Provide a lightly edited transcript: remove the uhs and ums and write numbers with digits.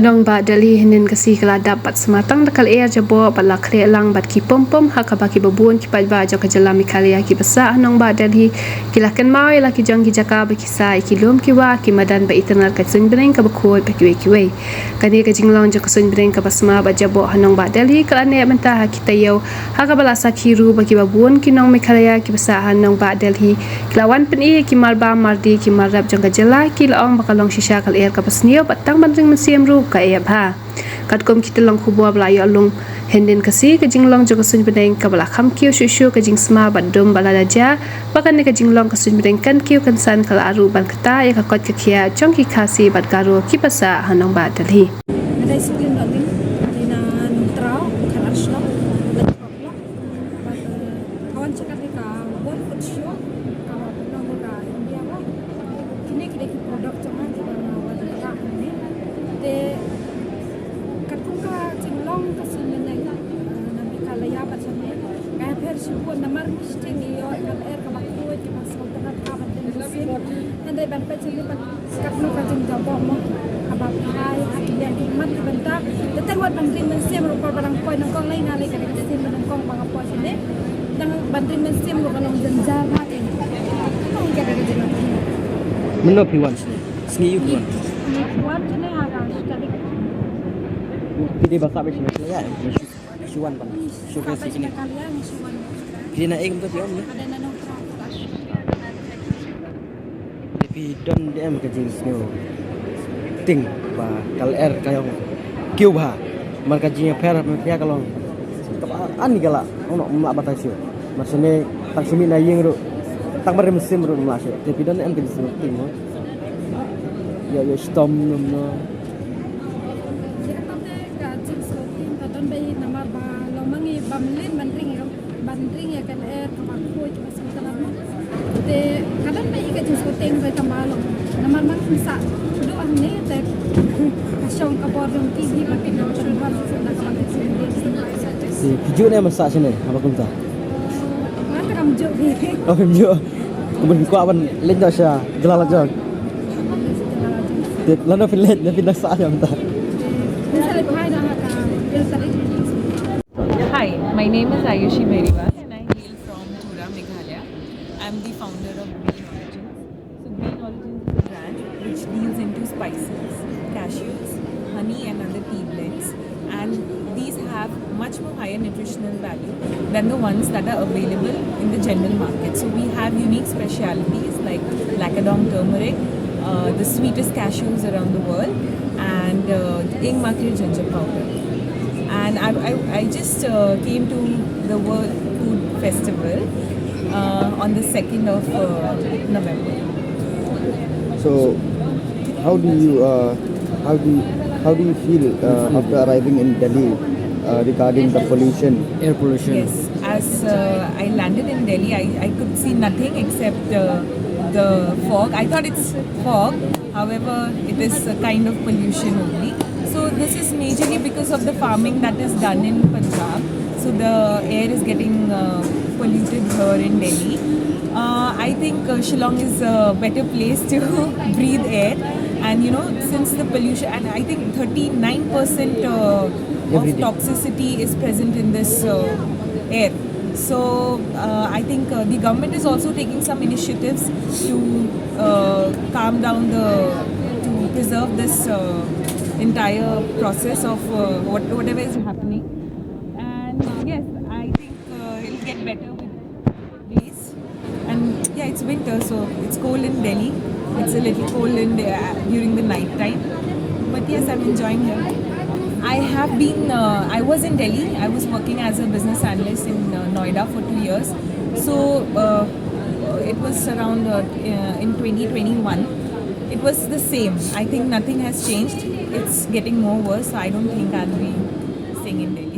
Nongbah Delhi hinin kasi kala dapat sematang dekal air jaboh bala kle lang bat ki pom hakaba ki babun ki pajba jo kajala mikalia ki basa Nongbah Delhi kilakan mai la ki jang ki jaka ba ki sai ki lom ki wa ki madan ba internal ka suiñbneng ka bakoi ba ki we kani ka jinglong jo ka suiñbneng ka basma ba jaboh Nongbah Delhi kala ne menta ha ki tayo hakaba la sakiru ba ki babun ki nong mikalia ki basa Nongbah Delhi kilawan peni ki marba mardi ki marab jang kajala ki laong bakalong shisha kal air ka basnio batang bandring mensiam ru ka e bha katkom kita long khubwa bla yo long henden kasi ka jinglong jo ka suiñbneng ka bala kham kiu shu ka jing sma badum bala daja bakan ne ka jinglong ka suiñbneng kan kiu kan san kala aru ban kata ya ka kot ka khia chong ki khasi bat Garo ki pasa Nongbah Delhi Ada isikin daging dina nutrau kan arslo betroklo kawan cakap ni ka bon food show kawan nonggo ka India ba kini kita produk cuma di bawah wadah ini de katungka jinglong ka suiñbneng nabi kalaya bacane kaya per subuh namar misting iyo kan air ka bakoi ki masuk tanah kawan dan mesin andai ban peceli ban katungka jing jaboh mo abang phai yang hikmat bentar tetan buat bantring mensim rupal barang poin nongkong lain ngali kada kesim nongkong bang apa sini dan bantring mensim lu kalau jenjar mati nong kada kada Menop piwan sini you piwan piwan sini harang sekali kita bahasa apa sini ya suwan pan showcase sini kalian suwan kita naik untuk piwan ya ada nanong trapas tapi don dem ke jenis ni ting ba kal air kayo kiu ba marka jinya per pia kalong an gala ono ma batasio maksudnya tak simi na ying ru tak bare mesim ru masih tapi don em ke jenis ting mo ya storm no nama ba lomangi bamlin bandring ya kan air kabakoi cuma sebentar te kadang mai ka jus koteng ba kamalo nama mang sa do ahne te kasong ka borong TV ba kinam chulwan na kabakit sini si hiju ne masak sini apa kunta mana kam jo bi oh hiju kubun ko aban len da sha gelala jog te lana filet na pinasa ya menta misalnya bahai dah ka Hi, my name is Ayushi Berivas and I hail from Tura, Meghalaya. I'm the founder of Green Origins. So Green Origins is a brand which deals into spices, cashews, honey and other tea blends, and these have much more higher nutritional value than the ones that are available in the general market. So we have unique specialities like Lacadong turmeric, the sweetest cashews around the world, and iing ginger powder. And I just came to the World Food Festival on the 2nd of November. So, how do you feel after arriving in Delhi regarding the pollution? air pollution Yes, as I landed in Delhi, I could see nothing except the fog. I thought it's fog, however, it is a kind of pollution only. So this is majorly because of the farming that is done in Punjab. So the air is getting polluted here in Delhi. I think Shillong is a better place to breathe air. And since the pollution, and I think 39% of toxicity is present in this air. So I think the government is also taking some initiatives to calm down to preserve this entire process of whatever is happening. And yes, I think it'll get better with days. And yeah, it's winter, so it's cold in Delhi. It's a little cold during the night time. But yes, I'm enjoying it. I was in Delhi. I was working as a business analyst in Noida for 2 years. So it was around in 2021. It was the same. I think nothing has changed. It's getting more worse. So I don't think I'll be staying in Delhi.